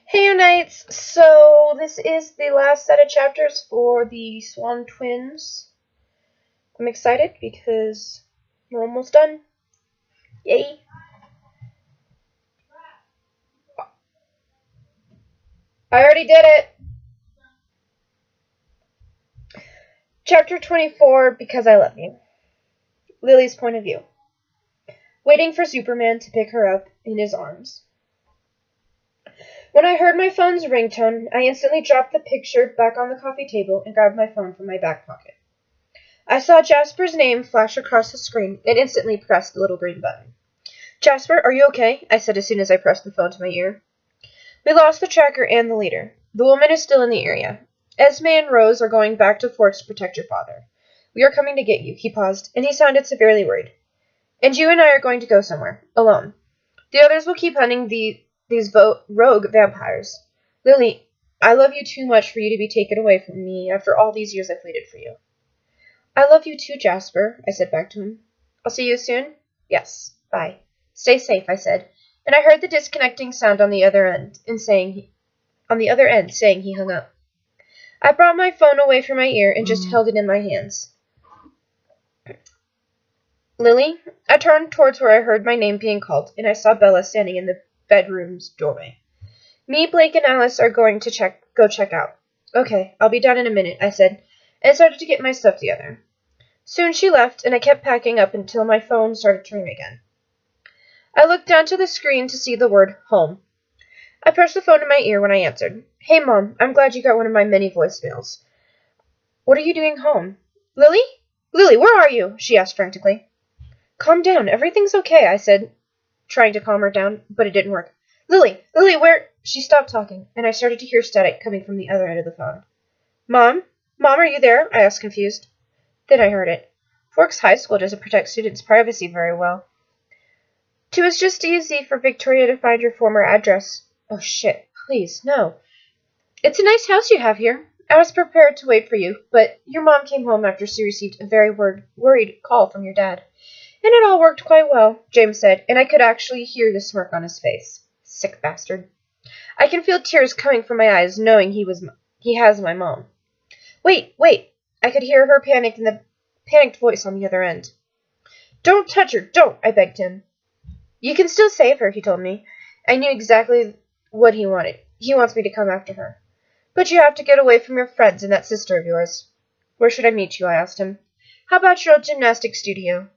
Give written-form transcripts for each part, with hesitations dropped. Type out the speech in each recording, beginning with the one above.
Hey, you Knights! So, this is the last set of chapters for the Swan twins. I'm excited because we're almost done. Yay! I already did it! Chapter 24, Because I Love You. Lily's point of view. Waiting for Superman to pick her up in his arms. When I heard my phone's ringtone, I instantly dropped the picture back on the coffee table and grabbed my phone from my back pocket. I saw Jasper's name flash across the screen and instantly pressed the little green button. Jasper, are you okay? I said as soon as I pressed the phone to my ear. We lost the tracker and the leader. The woman is still in the area. Esme and Rose are going back to Forks to protect your father. We are coming to get you. He paused, and he sounded severely worried. And you and I are going to go somewhere, alone. The others will keep hunting these rogue vampires. Lily, I love you too much for you to be taken away from me after all these years I've waited for you. I love you too, Jasper, I said back to him. I'll see you soon? Yes. Bye. Stay safe, I said, and I heard the disconnecting sound on the other end saying he hung up. I brought my phone away from my ear and just held it in my hands. Lily? I turned towards where I heard my name being called, and I saw Bella standing in the bedroom's doorway. Me, Blake, and Alice are going to go check out. Okay, I'll be done in a minute, I said, and started to get my stuff together. Soon she left, and I kept packing up until my phone started to ring again. I looked down to the screen to see the word home. I pressed the phone to my ear when I answered. Hey, Mom, I'm glad you got one of my many voicemails. What are you doing home? Lily? Lily, where are you? She asked frantically. Calm down. Everything's okay, I said, trying to calm her down, but it didn't work. Lily, where? She stopped talking, and I started to hear static coming from the other end of the phone. Mom, are you there? I asked, confused. Then I heard it. Forks High School doesn't protect students' privacy very well. It was just easy for Victoria to find your former address. Oh, shit. Please, no. It's a nice house you have here. I was prepared to wait for you, but your mom came home after she received a very worried call from your dad. And it all worked quite well, James said, and I could actually hear the smirk on his face. Sick bastard. I can feel tears coming from my eyes, knowing he has my mom. Wait. I could hear her panicked voice on the other end. Don't touch her, don't, I begged him. You can still save her, he told me. I knew exactly what he wanted. He wants me to come after her. But you have to get away from your friends and that sister of yours. Where should I meet you? I asked him. How about your old gymnastics studio?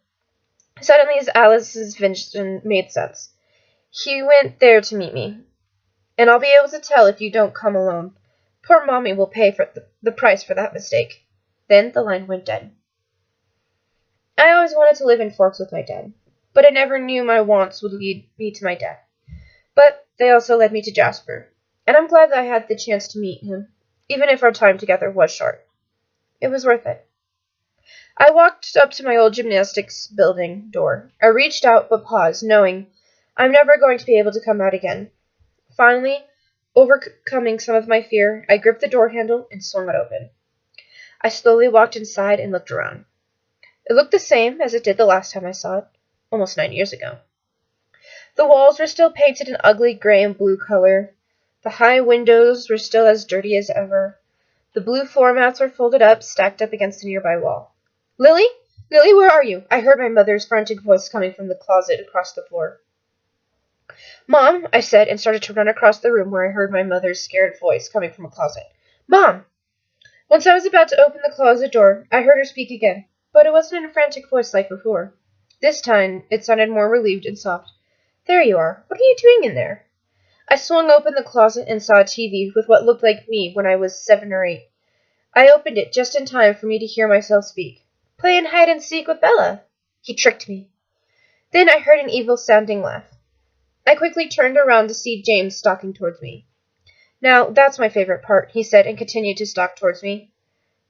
Suddenly Alice's vision made sense. He went there to meet me. And I'll be able to tell if you don't come alone. Poor Mommy will pay for the price for that mistake. Then the line went dead. I always wanted to live in Forks with my dad, but I never knew my wants would lead me to my dad. But they also led me to Jasper, and I'm glad that I had the chance to meet him, even if our time together was short. It was worth it. I walked up to my old gymnastics building door. I reached out but paused, knowing I'm never going to be able to come out again. Finally, overcoming some of my fear, I gripped the door handle and swung it open. I slowly walked inside and looked around. It looked the same as it did the last time I saw it, almost 9 years ago. The walls were still painted an ugly gray and blue color. The high windows were still as dirty as ever. The blue floor mats were folded up, stacked up against a nearby wall. Lily, where are you? I heard my mother's frantic voice coming from the closet across the floor. Mom, I said, and started to run across the room where I heard my mother's scared voice coming from a closet. Mom! Once I was about to open the closet door, I heard her speak again, but it wasn't in a frantic voice like before. This time, it sounded more relieved and soft. There you are. What are you doing in there? I swung open the closet and saw a TV with what looked like me when I was 7 or 8. I opened it just in time for me to hear myself speak. Playing hide and seek with Bella. He tricked me. Then I heard an evil-sounding laugh. I quickly turned around to see James stalking towards me. Now, that's my favorite part, he said, and continued to stalk towards me.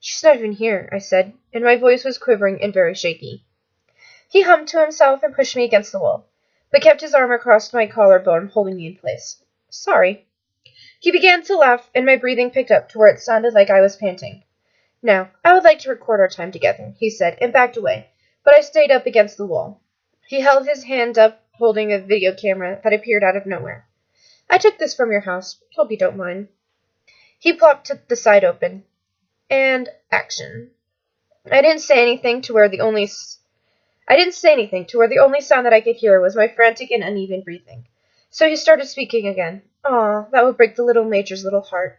She's not even here, I said, and my voice was quivering and very shaky. He hummed to himself and pushed me against the wall, but kept his arm across my collarbone, holding me in place. Sorry. He began to laugh, and my breathing picked up to where it sounded like I was panting. Now, I would like to record our time together, he said, and backed away, but I stayed up against the wall. He held his hand up, holding a video camera that appeared out of nowhere. I took this from your house. Hope you don't mind. He plopped the side open. And action. I didn't say anything to where the only sound that I could hear was my frantic and uneven breathing. So he started speaking again. Aw, that would break the little Major's little heart.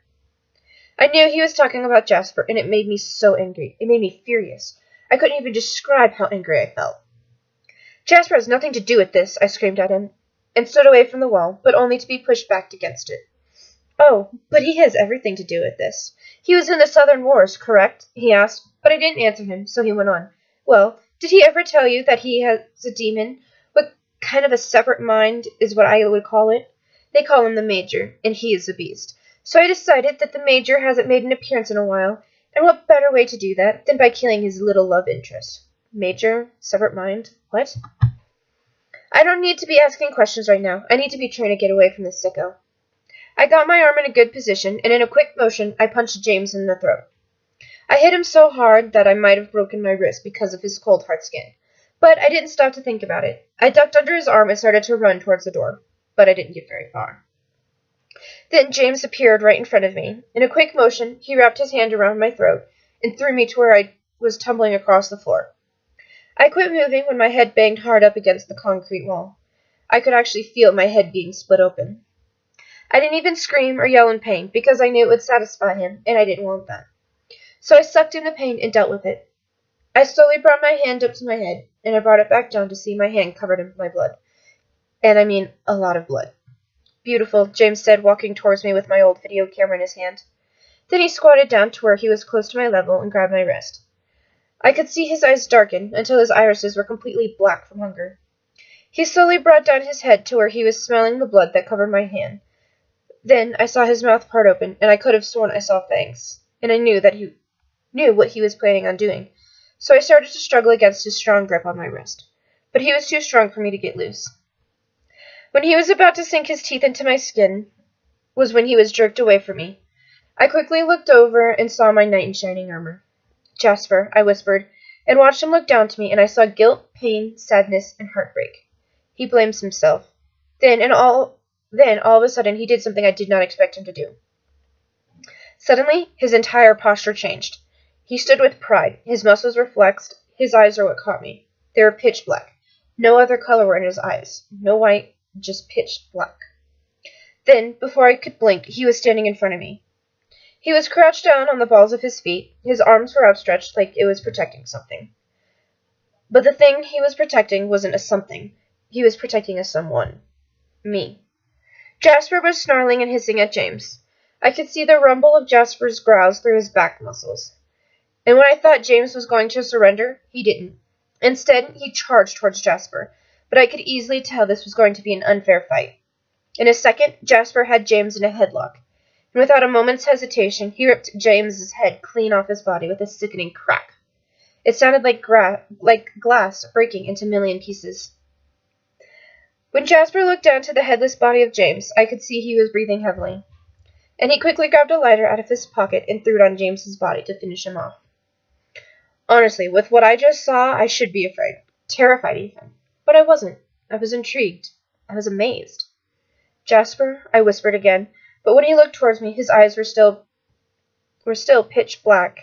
I knew he was talking about Jasper, and it made me so angry. It made me furious. I couldn't even describe how angry I felt. Jasper has nothing to do with this, I screamed at him, and stood away from the wall, but only to be pushed back against it. Oh, but he has everything to do with this. He was in the Southern Wars, correct? He asked, but I didn't answer him, so he went on. Well, did he ever tell you that he has a demon? What kind of a separate mind is what I would call it? They call him the Major, and he is a beast. So I decided that the Major hasn't made an appearance in a while, and what better way to do that than by killing his little love interest? Major? Separate mind? What? I don't need to be asking questions right now. I need to be trying to get away from this sicko. I got my arm in a good position, and in a quick motion, I punched James in the throat. I hit him so hard that I might have broken my wrist because of his cold, hard skin. But I didn't stop to think about it. I ducked under his arm and started to run towards the door, but I didn't get very far. Then James appeared right in front of me. In a quick motion, he wrapped his hand around my throat and threw me to where I was tumbling across the floor. I quit moving when my head banged hard up against the concrete wall. I could actually feel my head being split open. I didn't even scream or yell in pain because I knew it would satisfy him, and I didn't want that. So I sucked in the pain and dealt with it. I slowly brought my hand up to my head, and I brought it back down to see my hand covered in my blood. And I mean a lot of blood. Beautiful, James said, walking towards me with my old video camera in his hand. Then he squatted down to where he was close to my level and grabbed my wrist. I could see his eyes darken until his irises were completely black from hunger. He slowly brought down his head to where he was smelling the blood that covered my hand. Then I saw his mouth part open, and I could have sworn I saw fangs, and I knew that he knew what he was planning on doing. So I started to struggle against his strong grip on my wrist, but he was too strong for me to get loose. When he was about to sink his teeth into my skin was when he was jerked away from me. I quickly looked over and saw my knight in shining armor. Jasper, I whispered, and watched him look down to me, and I saw guilt, pain, sadness, and heartbreak. He blames himself. Then all of a sudden, he did something I did not expect him to do. Suddenly, his entire posture changed. He stood with pride. His muscles were flexed. His eyes are what caught me. They were pitch black. No other color were in his eyes. No white, just pitch black. Then, before I could blink, he was standing in front of me. He was crouched down on the balls of his feet. His arms were outstretched like it was protecting something. But the thing he was protecting wasn't a something. He was protecting a someone. Me. Jasper was snarling and hissing at James. I could see the rumble of Jasper's growls through his back muscles. And when I thought James was going to surrender, he didn't. Instead, he charged towards Jasper, but I could easily tell this was going to be an unfair fight. In a second, Jasper had James in a headlock, and without a moment's hesitation, he ripped James's head clean off his body with a sickening crack. It sounded like glass breaking into a million pieces. When Jasper looked down to the headless body of James, I could see he was breathing heavily, and he quickly grabbed a lighter out of his pocket and threw it on James's body to finish him off. Honestly, with what I just saw, I should be afraid. Terrified even. But I wasn't. I was intrigued. I was amazed. Jasper, I whispered again, but when he looked towards me, his eyes were still pitch black,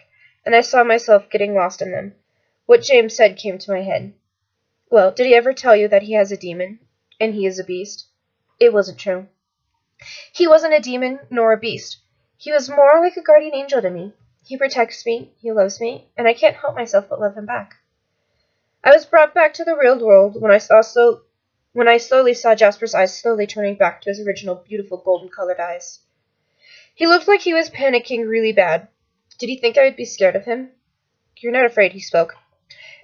and I saw myself getting lost in them. What James said came to my head. Well, did he ever tell you that he has a demon, and he is a beast? It wasn't true. He wasn't a demon nor a beast. He was more like a guardian angel to me. He protects me, he loves me, and I can't help myself but love him back. I was brought back to the real world when I slowly saw Jasper's eyes slowly turning back to his original beautiful golden-colored eyes. He looked like he was panicking really bad. Did he think I would be scared of him? You're not afraid, he spoke.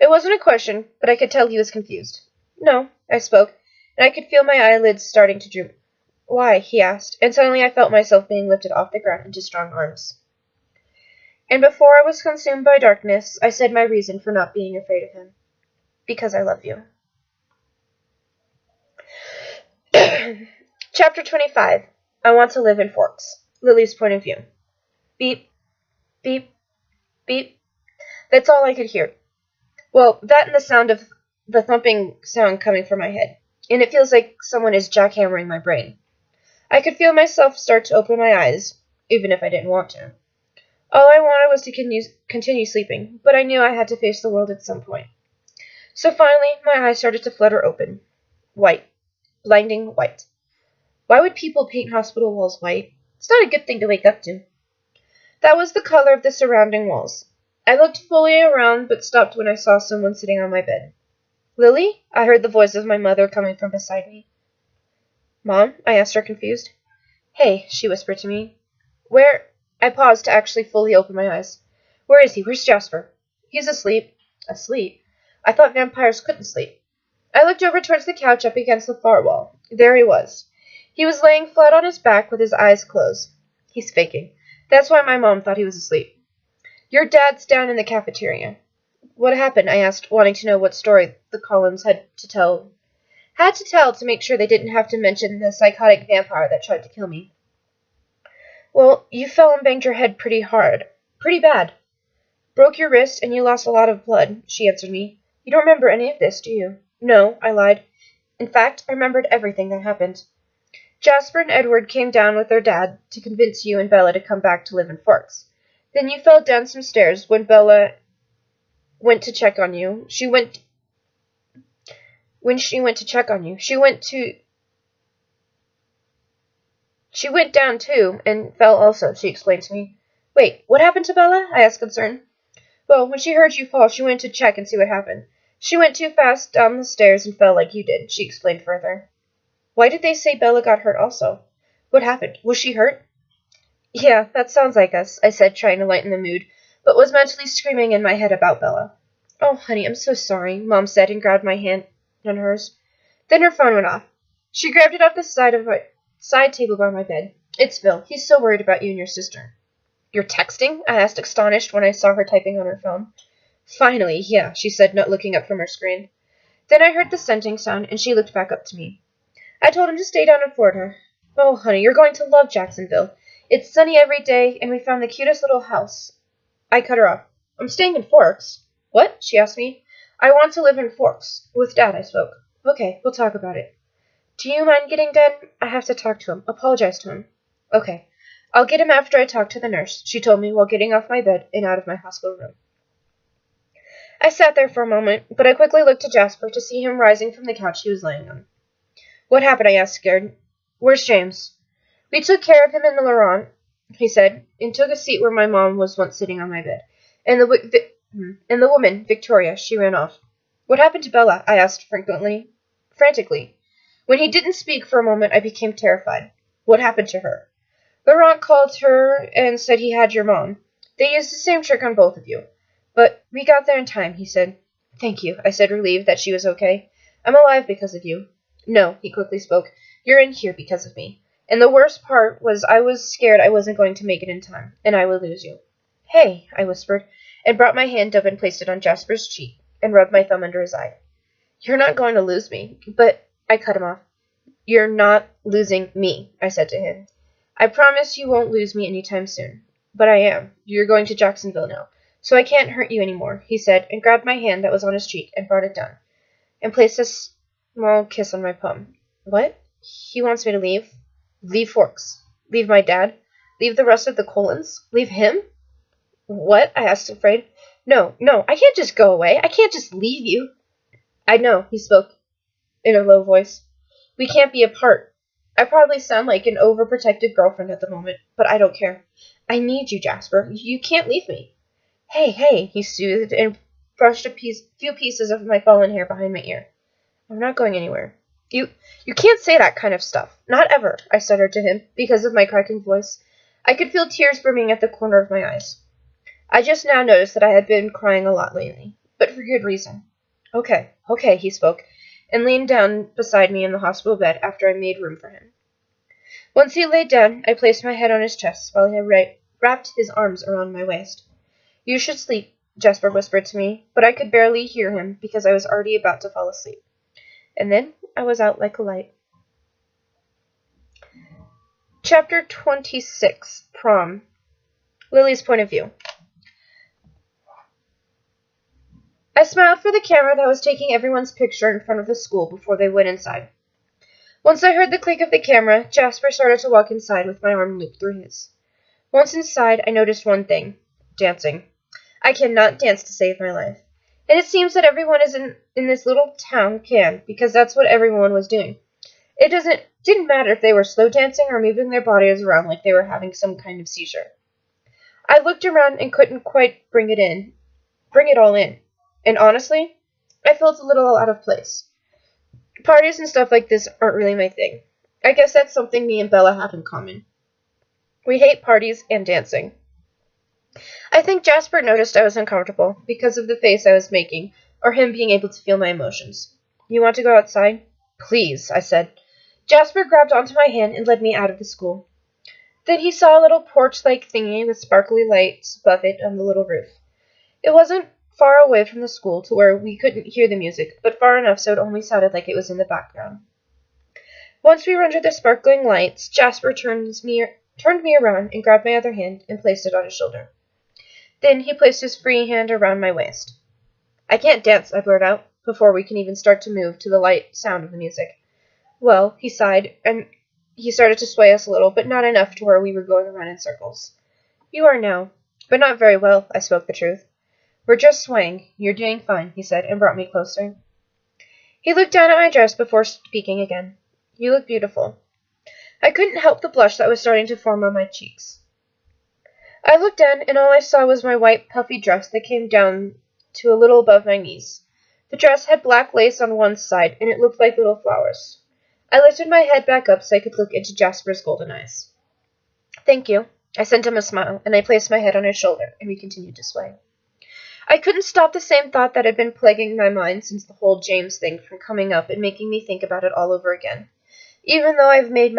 It wasn't a question, but I could tell he was confused. No, I spoke, and I could feel my eyelids starting to droop. Why? He asked, and suddenly I felt myself being lifted off the ground into strong arms. And before I was consumed by darkness, I said my reason for not being afraid of him. Because I love you. Chapter 25. I want to live in Forks. Lily's point of view. Beep, beep, beep. That's all I could hear. Well, that and the sound of the thumping sound coming from my head. And it feels like someone is jackhammering my brain. I could feel myself start to open my eyes, even if I didn't want to. All I wanted was to continue sleeping, but I knew I had to face the world at some point. So finally, my eyes started to flutter open. White. Blinding white. Why would people paint hospital walls white? It's not a good thing to wake up to. That was the color of the surrounding walls. I looked fully around, but stopped when I saw someone sitting on my bed. Lily? I heard the voice of my mother coming from beside me. Mom? I asked her, confused. Hey, she whispered to me. Where? I paused to actually fully open my eyes. Where is he? Where's Jasper? He's asleep. Asleep? I thought vampires couldn't sleep. I looked over towards the couch up against the far wall. There he was. He was laying flat on his back with his eyes closed. He's faking. That's why my mom thought he was asleep. Your dad's down in the cafeteria. What happened? I asked, wanting to know what story the Collins had to tell to make sure they didn't have to mention the psychotic vampire that tried to kill me. Well, you fell and banged your head pretty hard. Pretty bad. Broke your wrist and you lost a lot of blood, she answered me. You don't remember any of this, do you? No, I lied. In fact, I remembered everything that happened. Jasper and Edward came down with their dad to convince you and Bella to come back to live in Forks. Then you fell down some stairs when Bella went to check on you. When she went to check on you, she went down too and fell also, she explained to me. Wait, what happened to Bella? I asked, concerned. Well, when she heard you fall, she went to check and see what happened. She went too fast down the stairs and fell like you did, she explained further. Why did they say Bella got hurt also? What happened? Was she hurt? Yeah, that sounds like us, I said, trying to lighten the mood, but was mentally screaming in my head about Bella. Oh, honey, I'm so sorry, Mom said and grabbed my hand on hers. Then her phone went off. She grabbed it off the side table by my bed. It's Phil. He's so worried about you and your sister. You're texting? I asked, astonished when I saw her typing on her phone. Finally, yeah, she said, not looking up from her screen. Then I heard the scenting sound, and she looked back up to me. I told him to stay down in Florida. Oh, honey, you're going to love Jacksonville. It's sunny every day, and we found the cutest little house. I cut her off. I'm staying in Forks. What? She asked me. I want to live in Forks. With Dad, I spoke. Okay, we'll talk about it. Do you mind getting Dad? I have to talk to him. Apologize to him. Okay. I'll get him after I talk to the nurse, she told me while getting off my bed and out of my hospital room. I sat there for a moment, but I quickly looked to Jasper to see him rising from the couch he was laying on. What happened? I asked, scared. Where's James? We took care of him in the Laurent, he said, and took a seat where my mom was once sitting on my bed. And the woman, Victoria, she ran off. What happened to Bella? I asked frantically. When he didn't speak for a moment, I became terrified. What happened to her? Laurent called her and said he had your mom. They used the same trick on both of you. But we got there in time, he said. Thank you, I said, relieved that she was okay. I'm alive because of you. No, he quickly spoke. You're in here because of me. And the worst part was I was scared I wasn't going to make it in time, and I would lose you. Hey, I whispered, and brought my hand up and placed it on Jasper's cheek, and rubbed my thumb under his eye. You're not going to lose me. But I cut him off. You're not losing me, I said to him. I promise you won't lose me anytime soon. But I am. You're going to Jacksonville now, so I can't hurt you anymore, he said, and grabbed my hand that was on his cheek and brought it down, and placed a small kiss on my palm. What? He wants me to leave? Leave Forks? Leave my dad? Leave the rest of the Collins? Leave him? What? I asked, afraid. No, I can't just go away. I can't just leave you. I know, he spoke in a low voice. We can't be apart. I probably sound like an overprotective girlfriend at the moment, but I don't care. I need you, Jasper. You can't leave me. Hey, he soothed and brushed few pieces of my fallen hair behind my ear. I'm not going anywhere. You can't say that kind of stuff. Not ever, I stuttered to him, because of my cracking voice. I could feel tears brimming at the corner of my eyes. I just now noticed that I had been crying a lot lately, but for good reason. Okay, he spoke, and leaned down beside me in the hospital bed after I made room for him. Once he laid down, I placed my head on his chest while he wrapped his arms around my waist. You should sleep, Jasper whispered to me, but I could barely hear him because I was already about to fall asleep. And then I was out like a light. Chapter 26, Prom. Lily's point of view. I smiled for the camera that was taking everyone's picture in front of the school before they went inside. Once I heard the click of the camera, Jasper started to walk inside with my arm looped through his. Once inside, I noticed one thing: dancing. I cannot dance to save my life. And it seems that everyone in this little town can, because that's what everyone was doing. It didn't matter if they were slow dancing or moving their bodies around like they were having some kind of seizure. I looked around and couldn't quite bring it all in. And honestly, I felt a little out of place. Parties and stuff like this aren't really my thing. I guess that's something me and Bella have in common. We hate parties and dancing. I think Jasper noticed I was uncomfortable because of the face I was making, or him being able to feel my emotions. You want to go outside? Please, I said. Jasper grabbed onto my hand and led me out of the school. Then he saw a little porch-like thingy with sparkly lights above it on the little roof. It wasn't far away from the school to where we couldn't hear the music, but far enough so it only sounded like it was in the background. Once we were under the sparkling lights, Jasper turned me around and grabbed my other hand and placed it on his shoulder. Then he placed his free hand around my waist. I can't dance, I blurted out, before we can even start to move to the light sound of the music. Well, he sighed, and he started to sway us a little, but not enough to where we were going around in circles. You are now, but not very well, I spoke the truth. We're just swaying. You're doing fine, he said, and brought me closer. He looked down at my dress before speaking again. You look beautiful. I couldn't help the blush that was starting to form on my cheeks. I looked down, and all I saw was my white, puffy dress that came down to a little above my knees. The dress had black lace on one side, and it looked like little flowers. I lifted my head back up so I could look into Jasper's golden eyes. Thank you. I sent him a smile, and I placed my head on his shoulder, and we continued to sway. I couldn't stop the same thought that had been plaguing my mind since the whole James thing from coming up and making me think about it all over again, even though I've made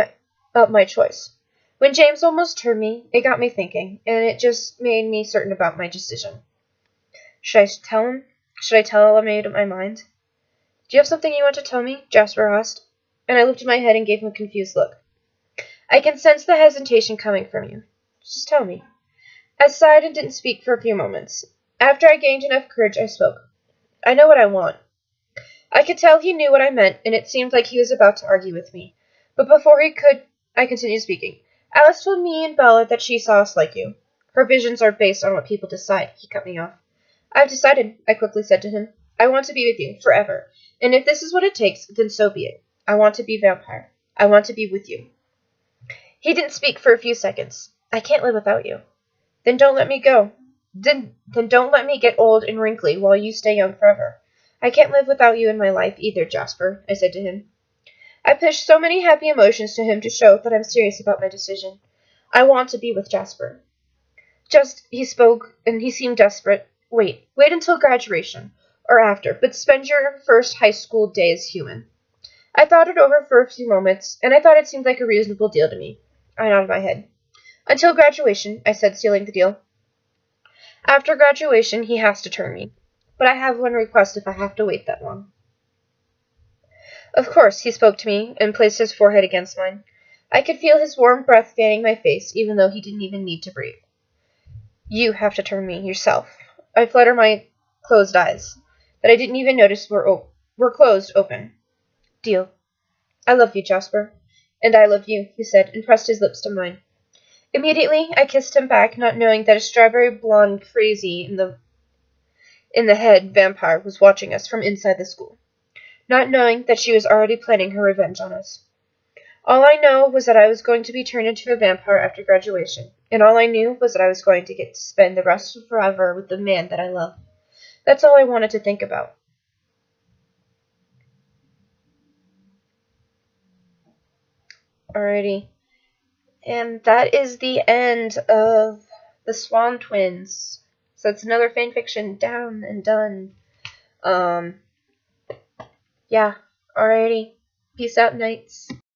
up my choice. When James almost turned me, it got me thinking, and it just made me certain about my decision. Should I tell him? Should I tell him I made up my mind? Do you have something you want to tell me? Jasper asked, and I lifted my head and gave him a confused look. I can sense the hesitation coming from you. Just tell me. I sighed and didn't speak for a few moments. After I gained enough courage, I spoke. I know what I want. I could tell he knew what I meant, and it seemed like he was about to argue with me. But before he could, I continued speaking. Alice told me and Bella that she saw us like you. Her visions are based on what people decide. He cut me off. I've decided, I quickly said to him. I want to be with you, forever. And if this is what it takes, then so be it. I want to be vampire. I want to be with you. He didn't speak for a few seconds. I can't live without you. Then don't let me go. Then don't let me get old and wrinkly while you stay young forever. I can't live without you in my life either, Jasper, I said to him. I pushed so many happy emotions to him to show that I'm serious about my decision. I want to be with Jasper. He spoke, and he seemed desperate. Wait until graduation, or after, but spend your first high school day as human. I thought it over for a few moments, and I thought it seemed like a reasonable deal to me. I nodded my head. Until graduation, I said, sealing the deal. After graduation, he has to turn me. But I have one request if I have to wait that long. Of course, he spoke to me and placed his forehead against mine. I could feel his warm breath fanning my face, even though he didn't even need to breathe. You have to turn me, yourself. I fluttered my closed eyes, that I didn't even notice were closed open. Deal. I love you, Jasper. And I love you, he said, and pressed his lips to mine. Immediately, I kissed him back, not knowing that a strawberry blonde crazy in the head vampire was watching us from inside the school, not knowing that she was already planning her revenge on us. All I know was that I was going to be turned into a vampire after graduation, and all I knew was that I was going to get to spend the rest of forever with the man that I love. That's all I wanted to think about. Alrighty. And that is the end of the Swan Twins. So it's another fanfiction down and done. Yeah. Alrighty. Peace out, knights.